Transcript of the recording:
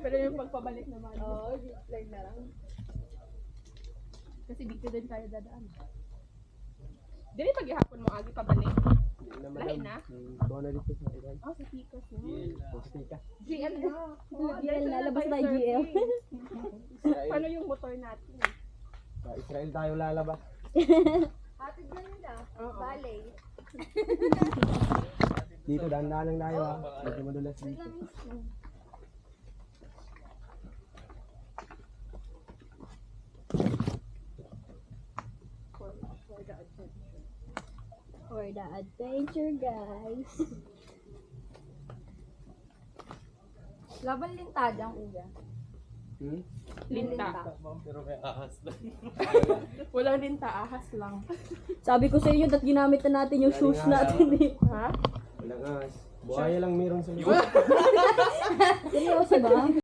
Pero yung pagpabalik naman. Oo, zipline na lang. Kasi dito din tayo dadaan. Dili pag ihapon mo agi pabalik. Lahi na. Kuha na dito sa ilan. Oh, sa Picos mo. Pustika. GL na. GL na, labas na yung GL. Paano yung motor natin? Sa Israel tayo lalabas. Hatid na nila. Oo. Balay. Dito, dahan-dahan lang tayo ha. Medyo madulas dito. For the adventure, guys. Laban lintadang uga. Linta. Pero may ahas na. Walang linta, ahas lang. Sabi ko sa inyo, dat ginamit na natin yung shoes natin eh. Ha? Walang as. Buhaya lang meron sa likod. Seryoso ba?